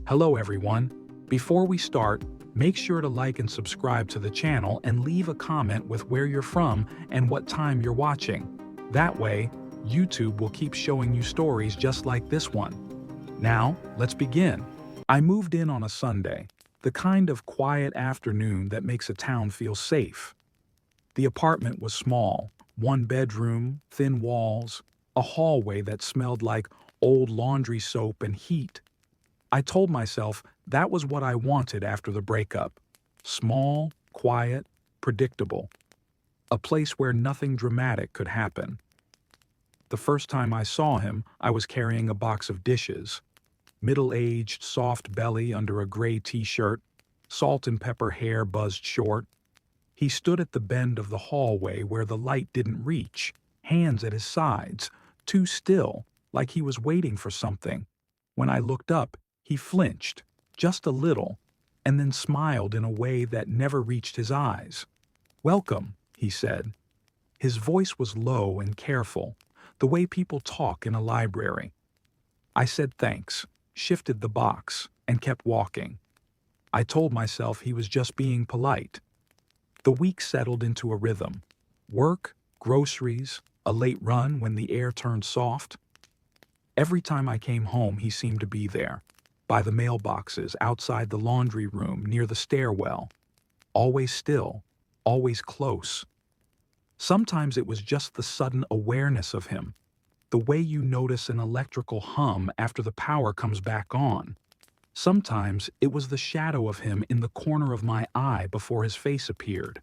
Hello everyone. Before we start, make sure to like and subscribe to the channel and leave a comment with where you're from and what time you're watching. That way, YouTube will keep showing you stories just like this one. Now, let's begin. I moved in on a Sunday, the kind of quiet afternoon that makes a town feel safe. The apartment was small, one bedroom, thin walls, a hallway that smelled like old laundry soap and heat. I told myself that was what I wanted after the breakup. Small, quiet, predictable. A place where nothing dramatic could happen. The first time I saw him, I was carrying a box of dishes. Middle-aged, soft belly under a gray t-shirt, salt and pepper hair buzzed short. He stood at the bend of the hallway where the light didn't reach, hands at his sides, too still, like he was waiting for something. When I looked up, he flinched, just a little, and then smiled in a way that never reached his eyes. "Welcome," he said. His voice was low and careful, the way people talk in a library. I said thanks, shifted the box, and kept walking. I told myself he was just being polite. The week settled into a rhythm. Work, groceries, a late run when the air turned soft. Every time I came home, he seemed to be there. By the mailboxes, outside the laundry room, near the stairwell. Always still, always close. Sometimes it was just the sudden awareness of him, the way you notice an electrical hum after the power comes back on. Sometimes it was the shadow of him in the corner of my eye before his face appeared.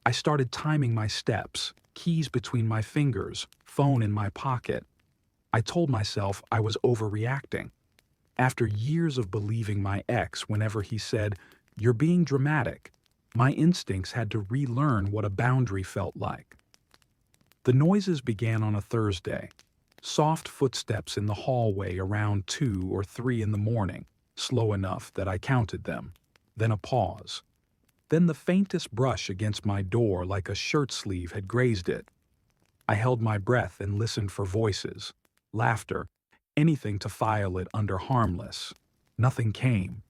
I started timing my steps, keys between my fingers, phone in my pocket. I told myself I was overreacting. After years of believing my ex whenever he said, "You're being dramatic," my instincts had to relearn what a boundary felt like. The noises began on a Thursday. Soft footsteps in the hallway around 2 or 3 in the morning, slow enough that I counted them. Then a pause. Then the faintest brush against my door like a shirt sleeve had grazed it. I held my breath and listened for voices, laughter, anything to file it under harmless. Nothing came.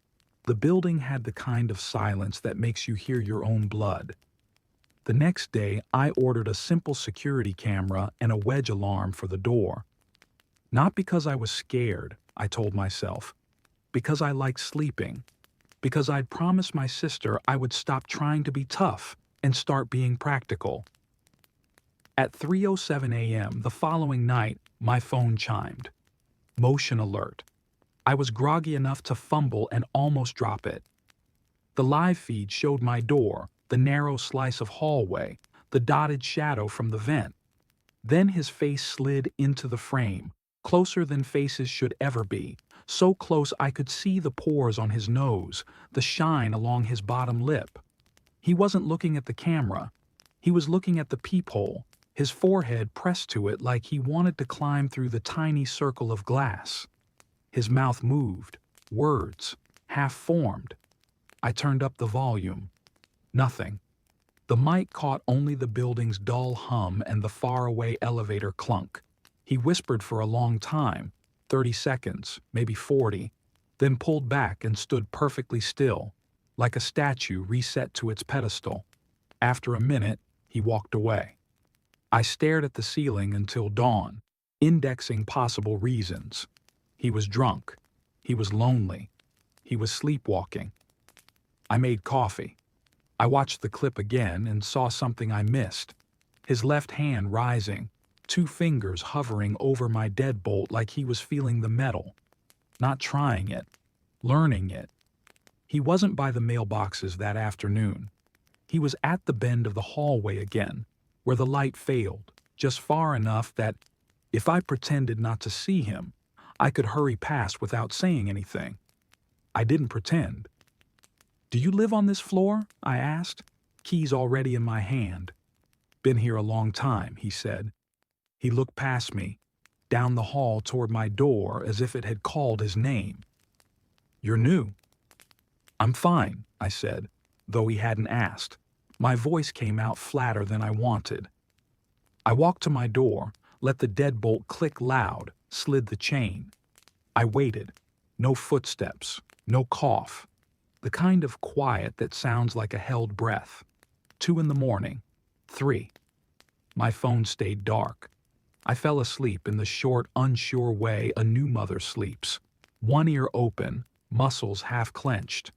The building had the kind of silence that makes you hear your own blood. The next day, I ordered a simple security camera and a wedge alarm for the door. Not because I was scared, I told myself. Because I liked sleeping. Because I'd promised my sister I would stop trying to be tough and start being practical. At 3:07 a.m. the following night, my phone chimed. Motion alert. I was groggy enough to fumble and almost drop it. The live feed showed my door, the narrow slice of hallway, the dotted shadow from the vent. Then his face slid into the frame, closer than faces should ever be, so close I could see the pores on his nose, the shine along his bottom lip. He wasn't looking at the camera. He was looking at the peephole, his forehead pressed to it like he wanted to climb through the tiny circle of glass. His mouth moved, words, half-formed. I turned up the volume. Nothing. The mic caught only the building's dull hum and the faraway elevator clunk. He whispered for a long time, 30 seconds, maybe 40, then pulled back and stood perfectly still, like a statue reset to its pedestal. After a minute, he walked away. I stared at the ceiling until dawn, indexing possible reasons. He was drunk. He was lonely. He was sleepwalking. I made coffee. I watched the clip again and saw something I missed. His left hand rising, 2 fingers hovering over my deadbolt like he was feeling the metal. Not trying it, learning it. He wasn't by the mailboxes that afternoon. He was at the bend of the hallway again, where the light failed, just far enough that, if I pretended not to see him, I could hurry past without saying anything. I didn't pretend. "Do you live on this floor?" I asked, keys already in my hand. "Been here a long time," he said. He looked past me, down the hall toward my door as if it had called his name. "You're new." "I'm fine," I said, though he hadn't asked. My voice came out flatter than I wanted. I walked to my door, let the deadbolt click loud, slid the chain. I waited. No footsteps. No cough. The kind of quiet that sounds like a held breath. 2 in the morning. 3. My phone stayed dark. I fell asleep in the short, unsure way a new mother sleeps. One ear open, muscles half clenched.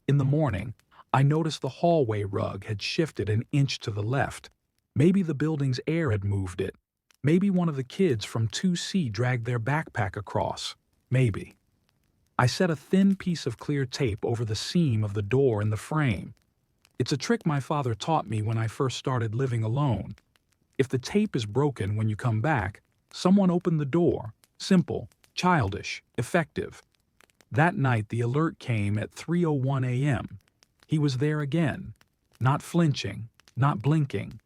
In the morning, I noticed the hallway rug had shifted an inch to the left. Maybe the building's air had moved it. Maybe one of the kids from 2C dragged their backpack across. Maybe. I set a thin piece of clear tape over the seam of the door in the frame. It's a trick my father taught me when I first started living alone. If the tape is broken when you come back, someone opened the door. Simple, childish, effective. That night the alert came at 3:01 a.m. He was there again, not flinching, not blinking.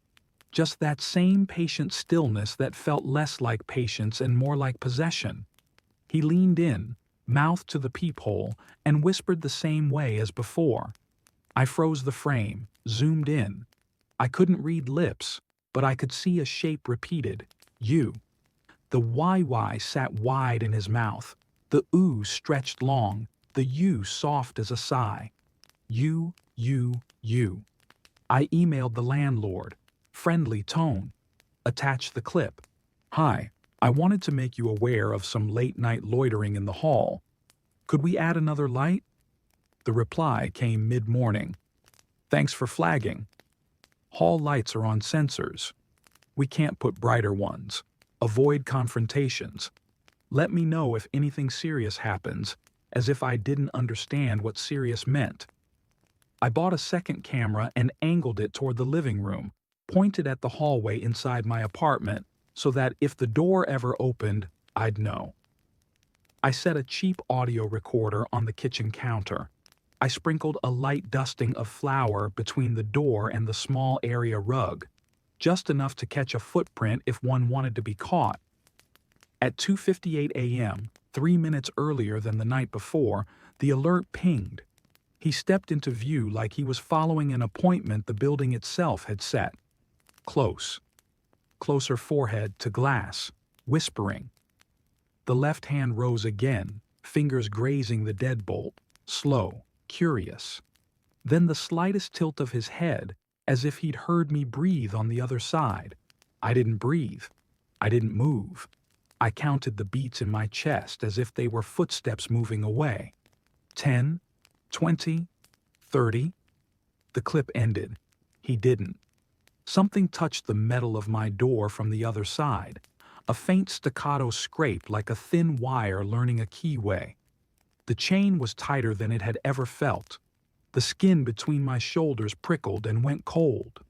Just that same patient stillness that felt less like patience and more like possession. He leaned in, mouth to the peephole, and whispered the same way as before. I froze the frame, zoomed in. I couldn't read lips, but I could see a shape repeated. You. The YY sat wide in his mouth. The ooh stretched long, the U soft as a sigh. You. I emailed the landlord. Friendly tone. Attached the clip. Hi, I wanted to make you aware of some late-night loitering in the hall. Could we add another light? The reply came mid-morning. Thanks for flagging. Hall lights are on sensors. We can't put brighter ones. Avoid confrontations. Let me know if anything serious happens, as if I didn't understand what serious meant. I bought a second camera and angled it toward the living room, pointed at the hallway inside my apartment so that if the door ever opened, I'd know. I set a cheap audio recorder on the kitchen counter. I sprinkled a light dusting of flour between the door and the small area rug, just enough to catch a footprint if one wanted to be caught. At 2:58 a.m., 3 minutes earlier than the night before, the alert pinged. He stepped into view like he was following an appointment the building itself had set. Close. Closer forehead to glass, whispering. The left hand rose again, fingers grazing the deadbolt, slow, curious. Then the slightest tilt of his head, as if he'd heard me breathe on the other side. I didn't breathe. I didn't move. I counted the beats in my chest as if they were footsteps moving away. 10, 20, 30. The clip ended. He didn't. Something touched the metal of my door from the other side. A faint staccato scrape like a thin wire learning a keyway. The chain was tighter than it had ever felt. The skin between my shoulders prickled and went cold.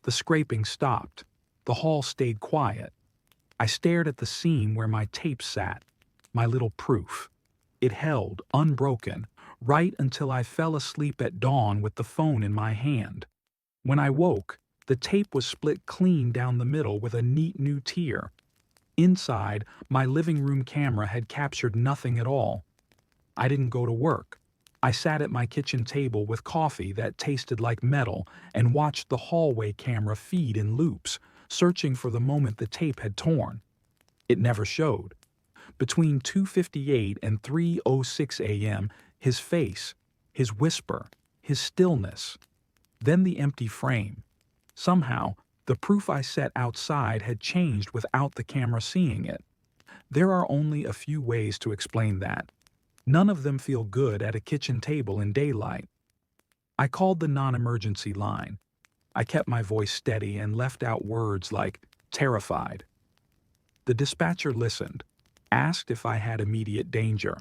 The scraping stopped. The hall stayed quiet. I stared at the seam where my tape sat, my little proof. It held, unbroken, right until I fell asleep at dawn with the phone in my hand. When I woke, the tape was split clean down the middle with a neat new tear. Inside, my living room camera had captured nothing at all. I didn't go to work. I sat at my kitchen table with coffee that tasted like metal and watched the hallway camera feed in loops, searching for the moment the tape had torn. It never showed. Between 2:58 and 3:06 a.m., his face, his whisper, his stillness. Then the empty frame. Somehow, the proof I set outside had changed without the camera seeing it. There are only a few ways to explain that. None of them feel good at a kitchen table in daylight. I called the non-emergency line. I kept my voice steady and left out words like terrified. The dispatcher listened, asked if I had immediate danger.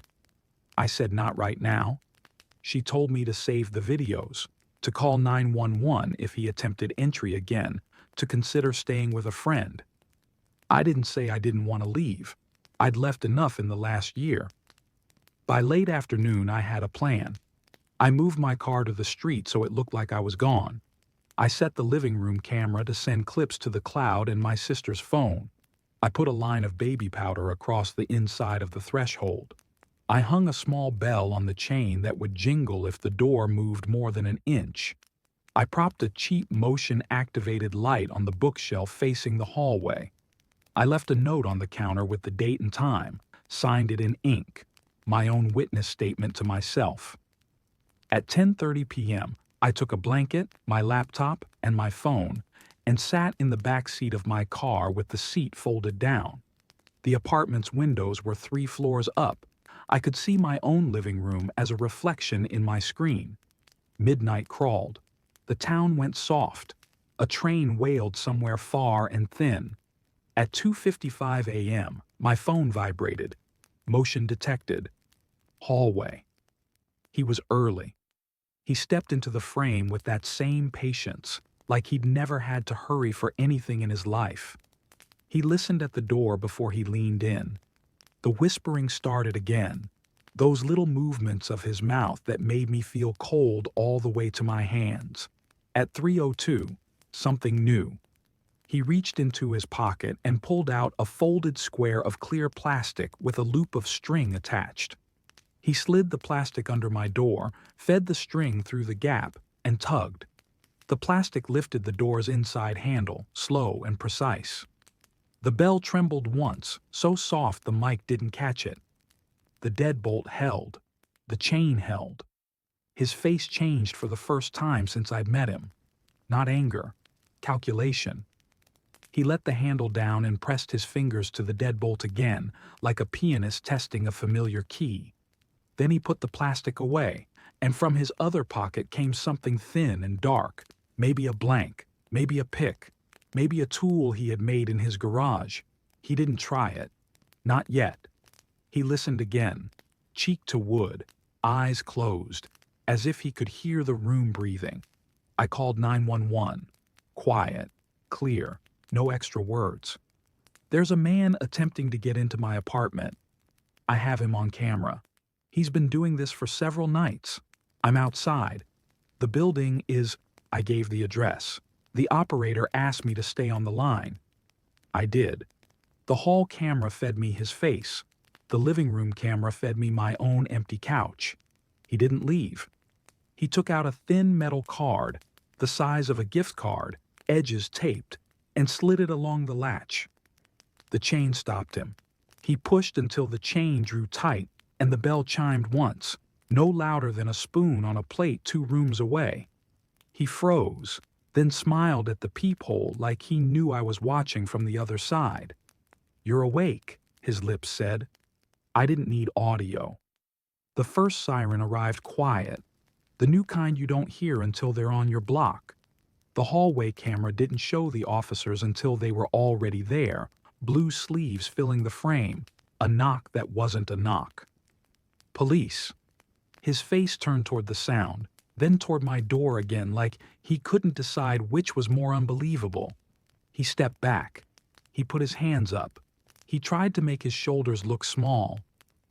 I said not right now. She told me to save the videos, to call 911 if he attempted entry again, to consider staying with a friend. I didn't say I didn't want to leave. I'd left enough in the last year. By late afternoon, I had a plan. I moved my car to the street so it looked like I was gone. I set the living room camera to send clips to the cloud and my sister's phone. I put a line of baby powder across the inside of the threshold. I hung a small bell on the chain that would jingle if the door moved more than an inch. I propped a cheap motion-activated light on the bookshelf facing the hallway. I left a note on the counter with the date and time, signed it in ink. my own witness statement to myself. At 10:30 p.m., I took a blanket, my laptop, and my phone and sat in the back seat of my car with the seat folded down. The apartment's windows were 3 floors up. I could see my own living room as a reflection in my screen. Midnight crawled. The town went soft. A train wailed somewhere far and thin. At 2:55 a.m., my phone vibrated. Motion detected. Hallway. He was early. He stepped into the frame with that same patience, like he'd never had to hurry for anything in his life. He listened at the door before he leaned in. The whispering started again, those little movements of his mouth that made me feel cold all the way to my hands. At 3:02, something new. He reached into his pocket and pulled out a folded square of clear plastic with a loop of string attached. He slid the plastic under my door, fed the string through the gap, and tugged. The plastic lifted the door's inside handle, slow and precise. The bell trembled once, so soft the mic didn't catch it. The deadbolt held. The chain held. His face changed for the first time since I'd met him. Not anger. Calculation. He let the handle down and pressed his fingers to the deadbolt again, like a pianist testing a familiar key. Then he put the plastic away, and from his other pocket came something thin and dark, maybe a blank, maybe a pick, maybe a tool he had made in his garage. He didn't try it. Not yet. He listened again, cheek to wood, eyes closed, as if he could hear the room breathing. I called 911. Quiet, clear, no extra words. There's a man attempting to get into my apartment. I have him on camera. He's been doing this for several nights. I'm outside. The building is, I gave the address. The operator asked me to stay on the line. I did. The hall camera fed me his face. The living room camera fed me my own empty couch. He didn't leave. He took out a thin metal card, the size of a gift card, edges taped, and slid it along the latch. The chain stopped him. He pushed until the chain drew tight, and the bell chimed once, no louder than a spoon on a plate 2 rooms away. He froze, then smiled at the peephole like he knew I was watching from the other side. "You're awake," his lips said. I didn't need audio. The first siren arrived quiet, the new kind you don't hear until they're on your block. The hallway camera didn't show the officers until they were already there, blue sleeves filling the frame, a knock that wasn't a knock. Police. His face turned toward the sound, then toward my door again like he couldn't decide which was more unbelievable. He stepped back. He put his hands up. He tried to make his shoulders look small.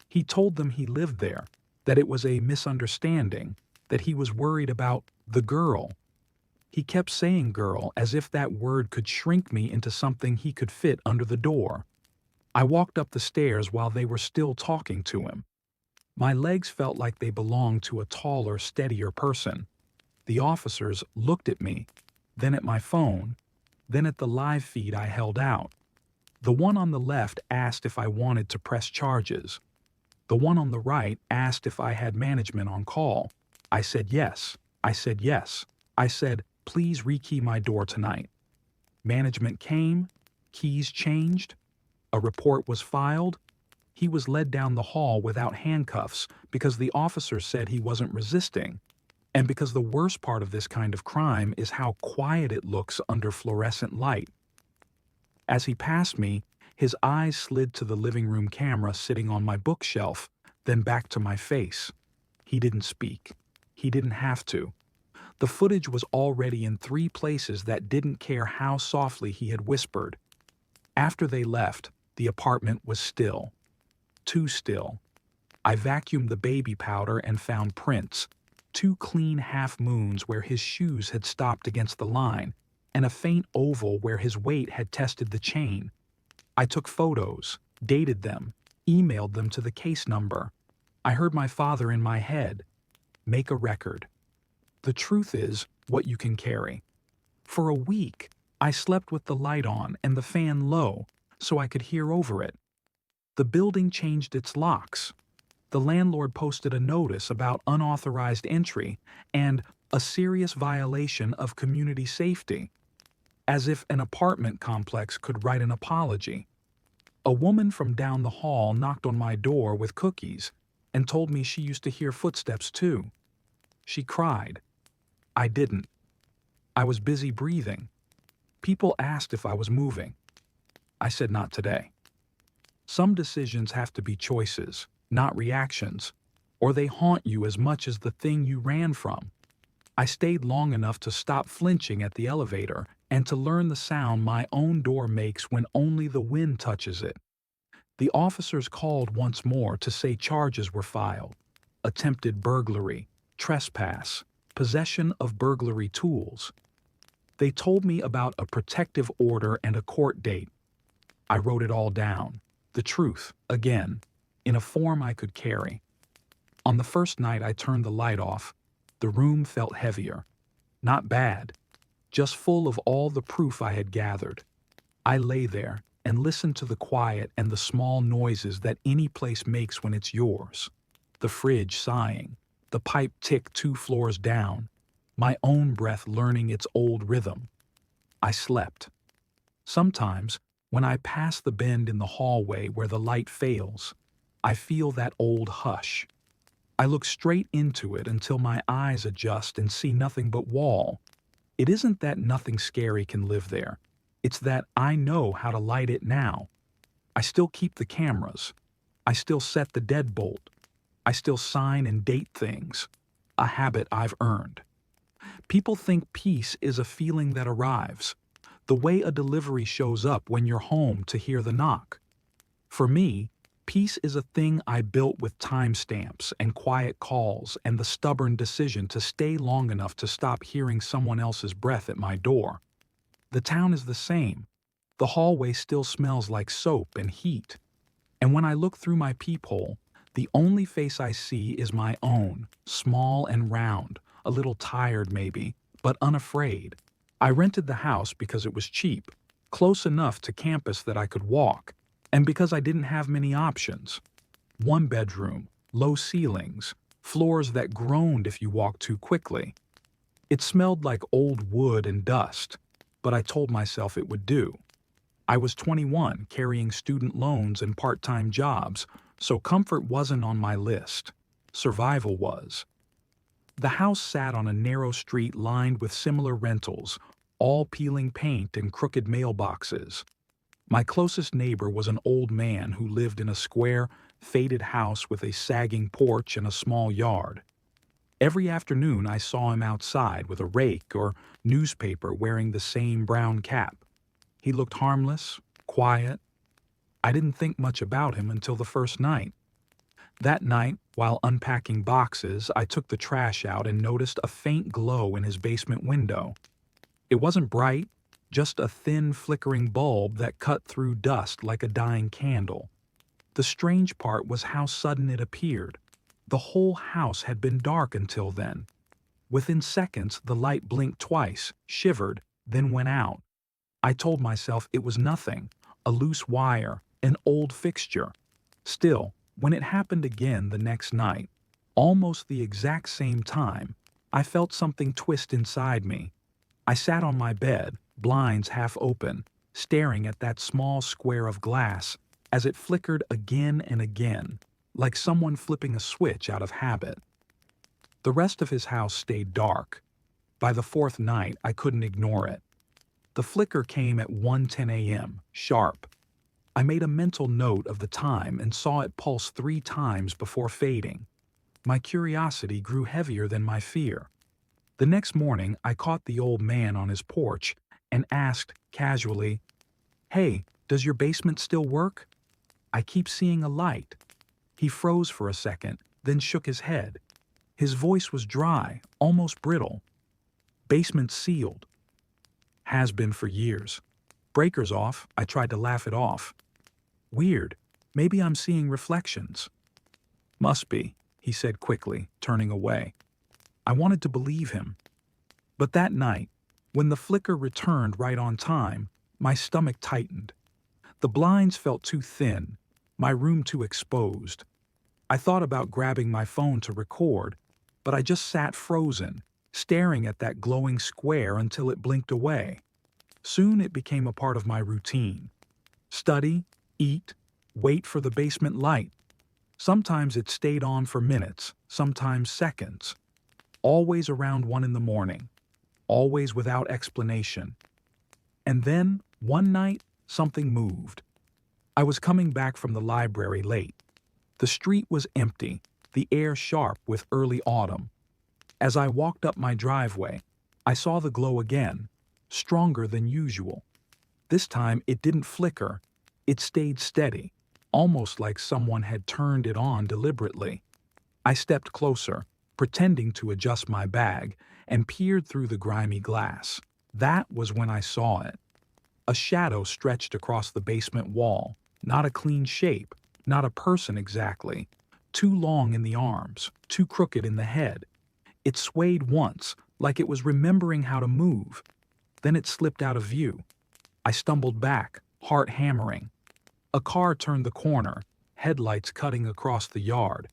He told them he lived there, that it was a misunderstanding, that he was worried about the girl. He kept saying girl as if that word could shrink me into something he could fit under the door. I walked up the stairs while they were still talking to him. My legs felt like they belonged to a taller, steadier person. The officers looked at me, then at my phone, then at the live feed I held out. The one on the left asked if I wanted to press charges. The one on the right asked if I had management on call. I said yes. I said yes. I said, "Please rekey my door tonight." Management came, keys changed, a report was filed. He was led down the hall without handcuffs because the officer said he wasn't resisting, and because the worst part of this kind of crime is how quiet it looks under fluorescent light. As he passed me, his eyes slid to the living room camera sitting on my bookshelf, then back to my face. He didn't speak. He didn't have to. The footage was already in 3 places that didn't care how softly he had whispered. After they left, the apartment was still. Too still. I vacuumed the baby powder and found prints, 2 clean half moons where his shoes had stopped against the line, and a faint oval where his weight had tested the chain. I took photos, dated them, emailed them to the case number. I heard my father in my head. Make a record. The truth is what you can carry. For a week, I slept with the light on and the fan low so I could hear over it. The building changed its locks. The landlord posted a notice about unauthorized entry and a serious violation of community safety, as if an apartment complex could write an apology. A woman from down the hall knocked on my door with cookies and told me she used to hear footsteps too. She cried. I didn't. I was busy breathing. People asked if I was moving. I said not today. Some decisions have to be choices, not reactions, or they haunt you as much as the thing you ran from. I stayed long enough to stop flinching at the elevator and to learn the sound my own door makes when only the wind touches it. The officers called once more to say charges were filed: attempted burglary, trespass, possession of burglary tools. They told me about a protective order and a court date. I wrote it all down, the truth, again, in a form I could carry. On the first night I turned the light off, the room felt heavier. Not bad, just full of all the proof I had gathered. I lay there and listened to the quiet and the small noises that any place makes when it's yours. The fridge sighing, the pipe tick 2 floors down, my own breath learning its old rhythm. I slept. Sometimes, when I pass the bend in the hallway where the light fails, I feel that old hush. I look straight into it until my eyes adjust and see nothing but wall. It isn't that nothing scary can live there. It's that I know how to light it now. I still keep the cameras. I still set the deadbolt. I still sign and date things. A habit I've earned. People think peace is a feeling that arrives, the way a delivery shows up when you're home to hear the knock. For me, peace is a thing I built with timestamps and quiet calls and the stubborn decision to stay long enough to stop hearing someone else's breath at my door. The town is the same. The hallway still smells like soap and heat. And when I look through my peephole, the only face I see is my own, small and round, a little tired maybe, but unafraid. I rented the house because it was cheap, close enough to campus that I could walk, and because I didn't have many options. 1 bedroom, low ceilings, floors that groaned if you walked too quickly. It smelled like old wood and dust, but I told myself it would do. I was 21, carrying student loans and part-time jobs, so comfort wasn't on my list. Survival was. The house sat on a narrow street lined with similar rentals, all peeling paint and crooked mailboxes. My closest neighbor was an old man who lived in a square, faded house with a sagging porch and a small yard. Every afternoon I saw him outside with a rake or newspaper wearing the same brown cap. He looked harmless, quiet. I didn't think much about him until the first night. That night, while unpacking boxes, I took the trash out and noticed a faint glow in his basement window. It wasn't bright, just a thin, flickering bulb that cut through dust like a dying candle. The strange part was how sudden it appeared. The whole house had been dark until then. Within seconds, the light blinked twice, shivered, then went out. I told myself it was nothing, a loose wire, an old fixture. Still, when it happened again the next night, almost the exact same time, I felt something twist inside me. I sat on my bed, blinds half open, staring at that small square of glass as it flickered again and again, like someone flipping a switch out of habit. The rest of his house stayed dark. By the 4th night, I couldn't ignore it. The flicker came at 1:10 a.m., sharp. I made a mental note of the time and saw it pulse 3 times before fading. My curiosity grew heavier than my fear. The next morning, I caught the old man on his porch and asked casually, "Hey, does your basement still work? I keep seeing a light." He froze for a second, then shook his head. His voice was dry, almost brittle. "Basement sealed. Has been for years. Breaker's off." I tried to laugh it off. "Weird. Maybe I'm seeing reflections." "Must be," he said quickly, turning away. I wanted to believe him. But that night, when the flicker returned right on time, my stomach tightened. The blinds felt too thin, my room too exposed. I thought about grabbing my phone to record, but I just sat frozen, staring at that glowing square until it blinked away. Soon it became a part of my routine. Study, eat, wait for the basement light. Sometimes it stayed on for minutes, sometimes seconds. Always around 1 in the morning. Always without explanation. And then, one night, something moved. I was coming back from the library late. The street was empty, the air sharp with early autumn. As I walked up my driveway, I saw the glow again, stronger than usual. This time it didn't flicker, it stayed steady, almost like someone had turned it on deliberately. I stepped closer, pretending to adjust my bag, and peered through the grimy glass. That was when I saw it. A shadow stretched across the basement wall, not a clean shape, not a person exactly. Too long in the arms, too crooked in the head. It swayed once, like it was remembering how to move. Then it slipped out of view. I stumbled back, heart hammering. A car turned the corner, headlights cutting across the yard,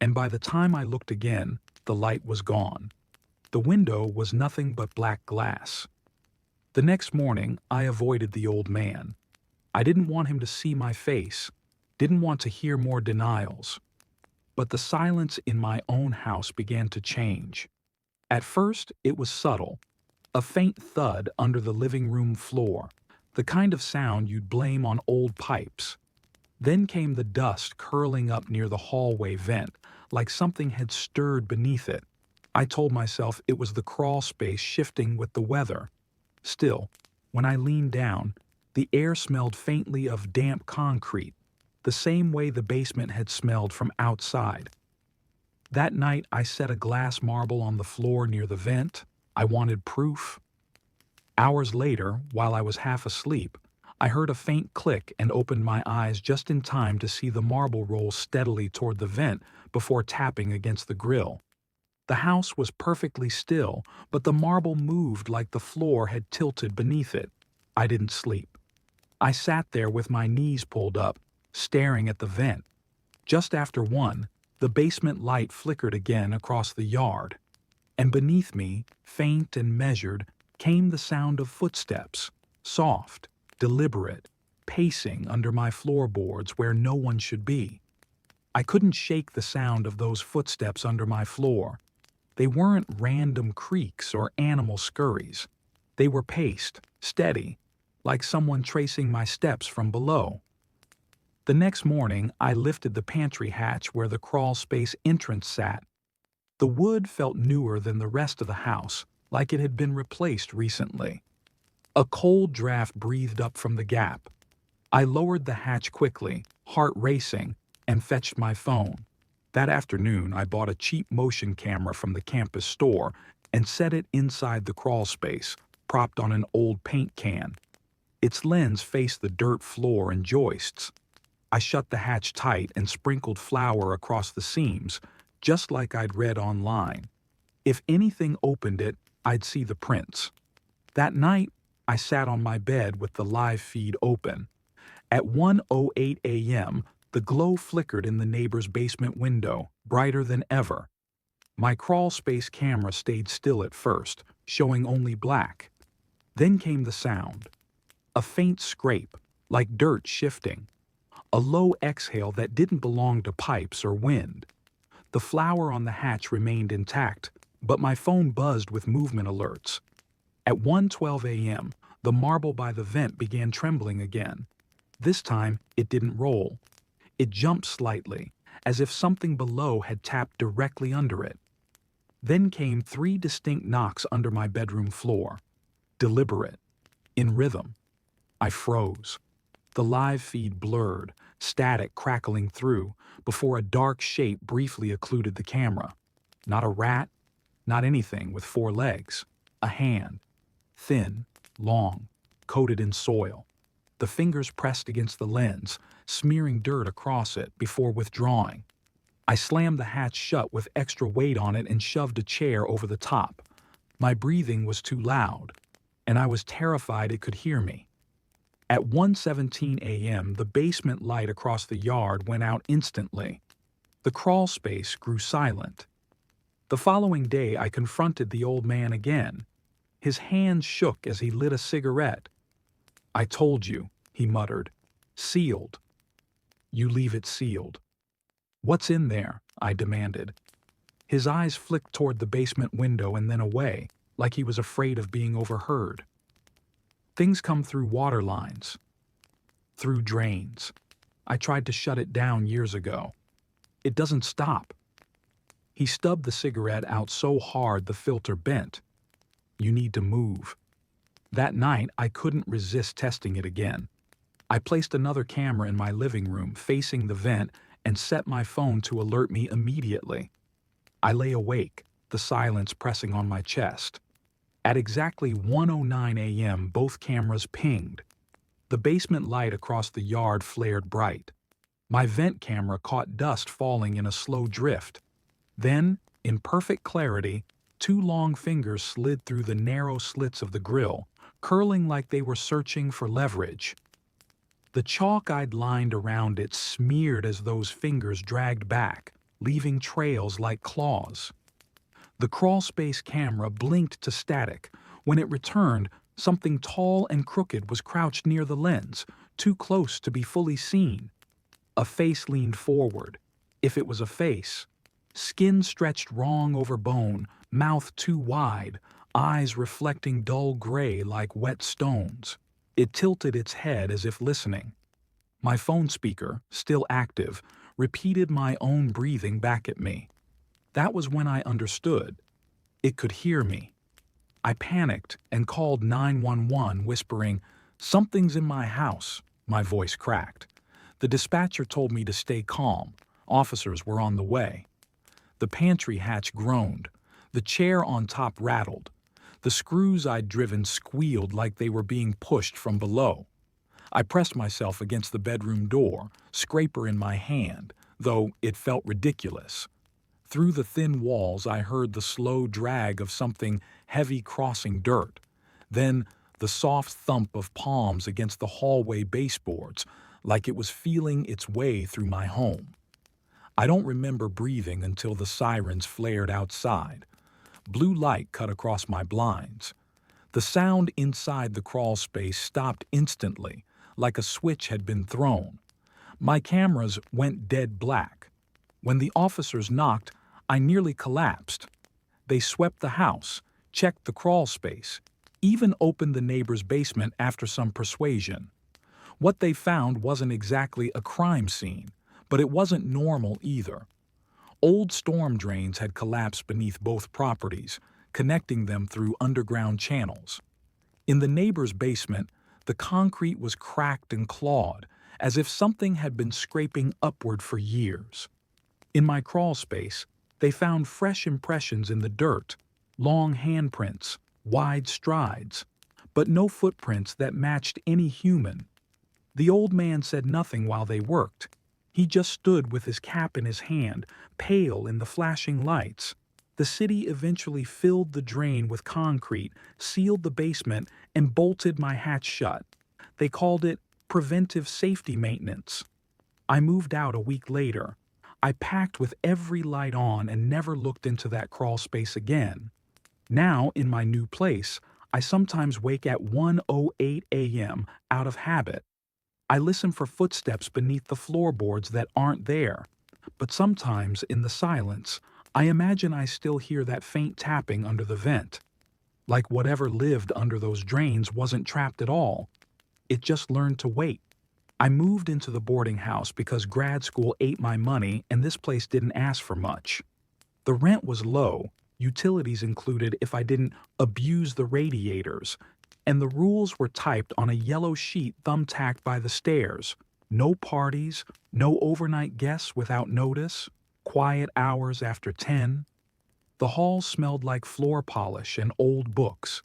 and by the time I looked again, the light was gone. The window was nothing but black glass. The next morning, I avoided the old man. I didn't want him to see my face, didn't want to hear more denials. But the silence in my own house began to change. At first, it was subtle, a faint thud under the living room floor, the kind of sound you'd blame on old pipes. Then came the dust curling up near the hallway vent, like something had stirred beneath it. I told myself it was the crawl space shifting with the weather. Still, when I leaned down, the air smelled faintly of damp concrete, the same way the basement had smelled from outside. That night I set a glass marble on the floor near the vent. I wanted proof. Hours later, while I was half asleep, I heard a faint click and opened my eyes just in time to see the marble roll steadily toward the vent before tapping against the grill. The house was perfectly still, but the marble moved like the floor had tilted beneath it. I didn't sleep. I sat there with my knees pulled up, staring at the vent. Just after 1, the basement light flickered again across the yard, and beneath me, faint and measured, came the sound of footsteps, soft, deliberate, pacing under my floorboards where no one should be. I couldn't shake the sound of those footsteps under my floor. They weren't random creaks or animal scurries. They were paced, steady, like someone tracing my steps from below. The next morning, I lifted the pantry hatch where the crawl space entrance sat. The wood felt newer than the rest of the house, like it had been replaced recently. A cold draft breathed up from the gap. I lowered the hatch quickly, heart racing, and fetched my phone. That afternoon, I bought a cheap motion camera from the campus store and set it inside the crawl space, propped on an old paint can. Its lens faced the dirt floor and joists. I shut the hatch tight and sprinkled flour across the seams, just like I'd read online. If anything opened it, I'd see the prints. That night, I sat on my bed with the live feed open. At 1:08 a.m., the glow flickered in the neighbor's basement window, brighter than ever. My crawl space camera stayed still at first, showing only black. Then came the sound. A faint scrape, like dirt shifting. A low exhale that didn't belong to pipes or wind. The flour on the hatch remained intact, but my phone buzzed with movement alerts. At 1:12 a.m., the marble by the vent began trembling again. This time, it didn't roll. It jumped slightly, as if something below had tapped directly under it. Then came 3 distinct knocks under my bedroom floor. Deliberate. In rhythm. I froze. The live feed blurred, static crackling through, before a dark shape briefly occluded the camera. Not a rat, not anything with 4 legs. A hand. Thin, long, coated in soil. The fingers pressed against the lens, smearing dirt across it before withdrawing. I slammed the hatch shut with extra weight on it and shoved a chair over the top. My breathing was too loud, and I was terrified it could hear me. At 1:17 a.m., the basement light across the yard went out instantly. The crawl space grew silent. The following day, I confronted the old man again. His hands shook as he lit a cigarette. "I told you," he muttered. "Sealed. You leave it sealed." "What's in there?" I demanded. His eyes flicked toward the basement window and then away, like he was afraid of being overheard. "Things come through water lines. Through drains. I tried to shut it down years ago. It doesn't stop." He stubbed the cigarette out so hard the filter bent. "You need to move." That night, I couldn't resist testing it again. I placed another camera in my living room facing the vent and set my phone to alert me immediately. I lay awake, the silence pressing on my chest. At exactly 1:09 a.m., both cameras pinged. The basement light across the yard flared bright. My vent camera caught dust falling in a slow drift. Then, in perfect clarity, two long fingers slid through the narrow slits of the grill, curling like they were searching for leverage. The chalk I'd lined around it smeared as those fingers dragged back, leaving trails like claws. The crawlspace camera blinked to static. When it returned, something tall and crooked was crouched near the lens, too close to be fully seen. A face leaned forward, if it was a face. Skin stretched wrong over bone, mouth too wide, eyes reflecting dull gray like wet stones. It tilted its head as if listening. My phone speaker, still active, repeated my own breathing back at me. That was when I understood. It could hear me. I panicked and called 911, whispering, "Something's in my house." My voice cracked. The dispatcher told me to stay calm. Officers were on the way. The pantry hatch groaned. The chair on top rattled. The screws I'd driven squealed like they were being pushed from below. I pressed myself against the bedroom door, scraper in my hand, though it felt ridiculous. Through the thin walls, I heard the slow drag of something heavy crossing dirt. Then the soft thump of palms against the hallway baseboards, like it was feeling its way through my home. I don't remember breathing until the sirens flared outside. Blue light cut across my blinds. The sound inside the crawl space stopped instantly, like a switch had been thrown. My cameras went dead black. When the officers knocked, I nearly collapsed. They swept the house, checked the crawl space, even opened the neighbor's basement after some persuasion. What they found wasn't exactly a crime scene, but it wasn't normal either. Old storm drains had collapsed beneath both properties, connecting them through underground channels. In the neighbor's basement, the concrete was cracked and clawed, as if something had been scraping upward for years. In my crawl space, they found fresh impressions in the dirt, long handprints, wide strides, but no footprints that matched any human. The old man said nothing while they worked. He just stood with his cap in his hand, pale in the flashing lights. The city eventually filled the drain with concrete, sealed the basement, and bolted my hatch shut. They called it preventive safety maintenance. I moved out a week later. I packed with every light on and never looked into that crawl space again. Now, in my new place, I sometimes wake at 1:08 a.m. out of habit. I listen for footsteps beneath the floorboards that aren't there. But sometimes, in the silence, I imagine I still hear that faint tapping under the vent. Like whatever lived under those drains wasn't trapped at all. It just learned to wait. I moved into the boarding house because grad school ate my money and this place didn't ask for much. The rent was low, utilities included if I didn't abuse the radiators, and the rules were typed on a yellow sheet thumbtacked by the stairs. No parties, no overnight guests without notice, quiet hours after 10. The hall smelled like floor polish and old books.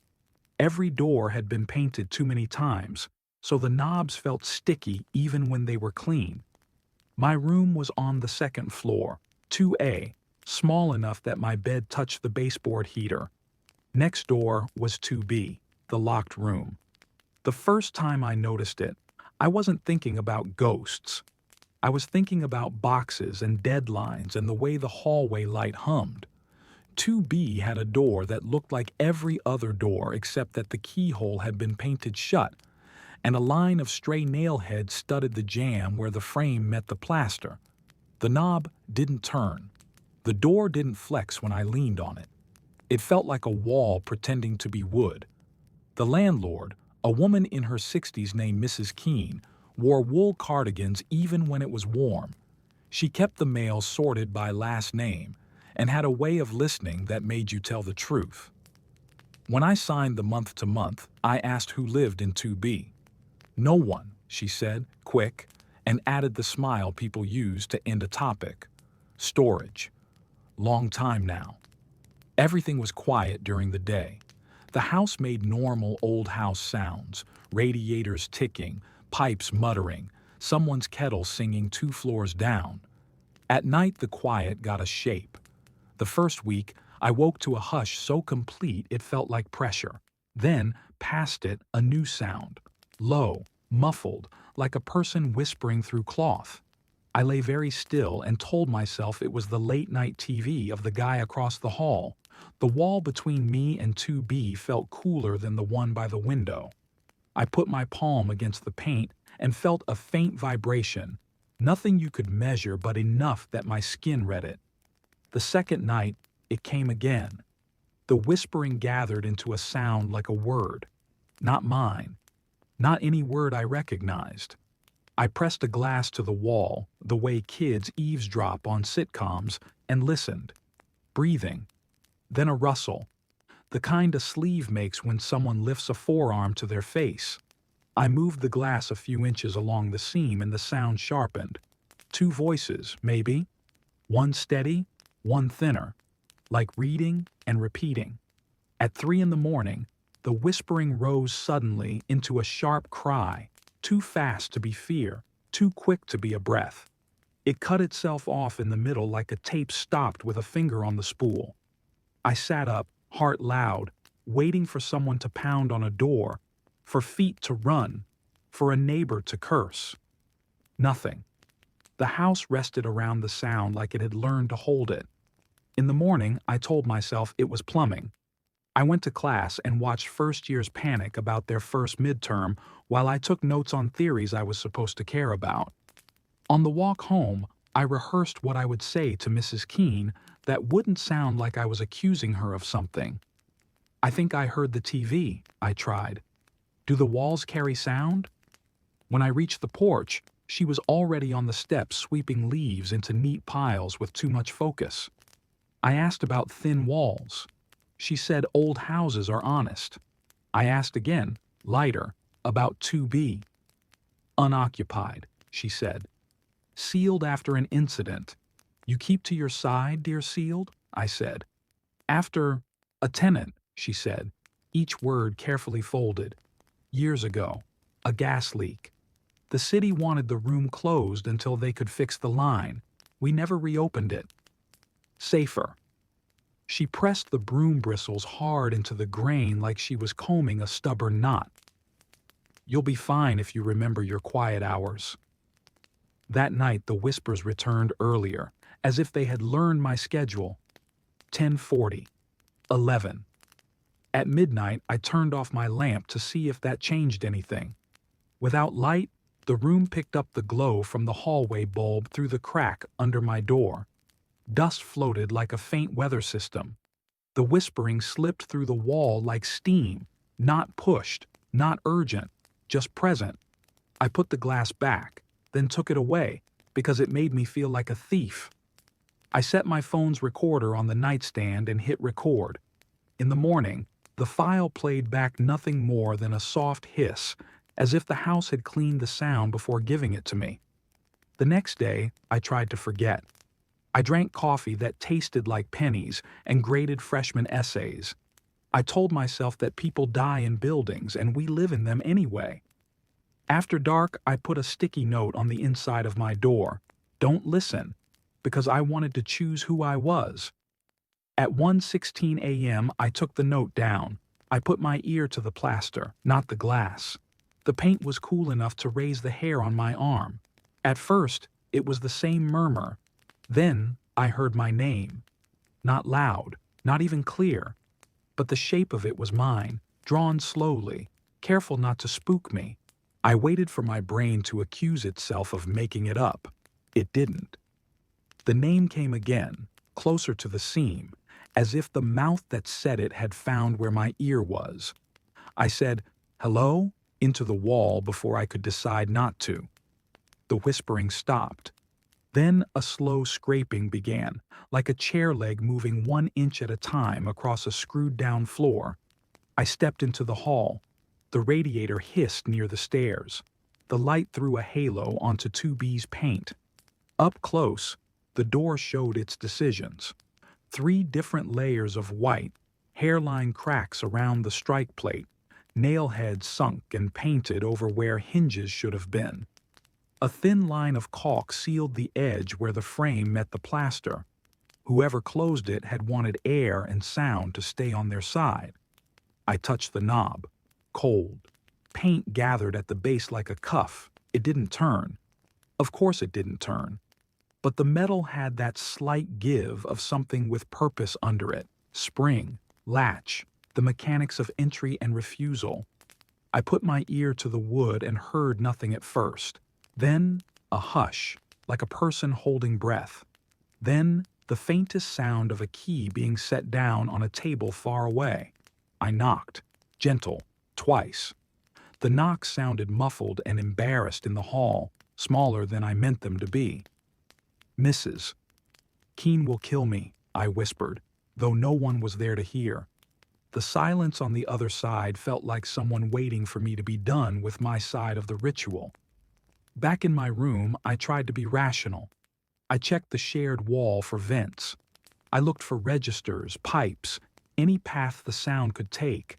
Every door had been painted too many times, so the knobs felt sticky even when they were clean. My room was on the second floor, 2A, small enough that my bed touched the baseboard heater. Next door was 2B, the locked room. The first time I noticed it, I wasn't thinking about ghosts. I was thinking about boxes and deadlines and the way the hallway light hummed. 2B had a door that looked like every other door except that the keyhole had been painted shut, and a line of stray nail heads studded the jamb where the frame met the plaster. The knob didn't turn. The door didn't flex when I leaned on it. It felt like a wall pretending to be wood. The landlord, a woman in her 60s named Mrs. Keene, wore wool cardigans even when it was warm. She kept the mail sorted by last name and had a way of listening that made you tell the truth. When I signed the month-to-month, I asked who lived in 2B. No one, she said, quick, and added the smile people use to end a topic. Storage. Long time now. Everything was quiet during the day. The house made normal old house sounds, radiators ticking, pipes muttering, someone's kettle singing 2 floors down. At night, the quiet got a shape. The first week, I woke to a hush so complete it felt like pressure. Then, past it, a new sound. Low, muffled, like a person whispering through cloth. I lay very still and told myself it was the late-night TV of the guy across the hall. The wall between me and 2B felt cooler than the one by the window. I put my palm against the paint and felt a faint vibration, nothing you could measure but enough that my skin read it. The second night, it came again. The whispering gathered into a sound like a word. Not mine. Not any word I recognized. I pressed a glass to the wall, the way kids eavesdrop on sitcoms, and listened. Breathing. Then a rustle. The kind a sleeve makes when someone lifts a forearm to their face. I moved the glass a few inches along the seam and the sound sharpened. 2 voices, maybe. One steady, one thinner, like reading and repeating. At 3 in the morning, the whispering rose suddenly into a sharp cry, too fast to be fear, too quick to be a breath. It cut itself off in the middle like a tape stopped with a finger on the spool. I sat up, heart loud, waiting for someone to pound on a door, for feet to run, for a neighbor to curse. Nothing. The house rested around the sound like it had learned to hold it. In the morning, I told myself it was plumbing. I went to class and watched first years panic about their first midterm while I took notes on theories I was supposed to care about. On the walk home, I rehearsed what I would say to Mrs. Keene that wouldn't sound like I was accusing her of something. I think I heard the TV, I tried. Do the walls carry sound? When I reached the porch, she was already on the steps sweeping leaves into neat piles with too much focus. I asked about thin walls. She said old houses are honest. I asked again, lighter, about 2B. Unoccupied, she said. Sealed after an incident. You keep to your side, dear sealed? I said. After a tenant, she said, each word carefully folded. Years ago, a gas leak. The city wanted the room closed until they could fix the line. We never reopened it. Safer. She pressed the broom bristles hard into the grain like she was combing a stubborn knot. You'll be fine if you remember your quiet hours. That night the whispers returned earlier, as if they had learned my schedule. 10:40. 11. At midnight I turned off my lamp to see if that changed anything. Without light, the room picked up the glow from the hallway bulb through the crack under my door. Dust floated like a faint weather system. The whispering slipped through the wall like steam, not pushed, not urgent, just present. I put the glass back, then took it away, because it made me feel like a thief. I set my phone's recorder on the nightstand and hit record. In the morning, the file played back nothing more than a soft hiss, as if the house had cleaned the sound before giving it to me. The next day, I tried to forget. I drank coffee that tasted like pennies and graded freshman essays. I told myself that people die in buildings and we live in them anyway. After dark, I put a sticky note on the inside of my door. Don't listen, because I wanted to choose who I was. At 1:16 a.m., I took the note down. I put my ear to the plaster, not the glass. The paint was cool enough to raise the hair on my arm. At first, It was the same murmur. Then I heard my name. Not loud, not even clear, but the shape of it was mine, drawn slowly, careful not to spook me. I waited for my brain to accuse itself of making it up. It didn't. The name came again, closer to the seam, as if the mouth that said it had found where my ear was. I said, "Hello?" into the wall before I could decide not to. The whispering stopped. Then a slow scraping began, like a chair leg moving 1 inch at a time across a screwed-down floor. I stepped into the hall. The radiator hissed near the stairs. The light threw a halo onto 2B's paint. Up close, the door showed its decisions. 3 different layers of white, hairline cracks around the strike plate, nail heads sunk and painted over where hinges should have been. A thin line of caulk sealed the edge where the frame met the plaster. Whoever closed it had wanted air and sound to stay on their side. I touched the knob. Cold. Paint gathered at the base like a cuff. It didn't turn. Of course it didn't turn. But the metal had that slight give of something with purpose under it. Spring, latch, the mechanics of entry and refusal. I put my ear to the wood and heard nothing at first. Then a hush, like a person holding breath. Then the faintest sound of a key being set down on a table far away. I knocked, gentle, twice. The knocks sounded muffled and embarrassed in the hall, smaller than I meant them to be. "Mrs. Keene will kill me," I whispered, though no one was there to hear. The silence on the other side felt like someone waiting for me to be done with my side of the ritual. Back in my room, I tried to be rational. I checked the shared wall for vents. I looked for registers, pipes, any path the sound could take.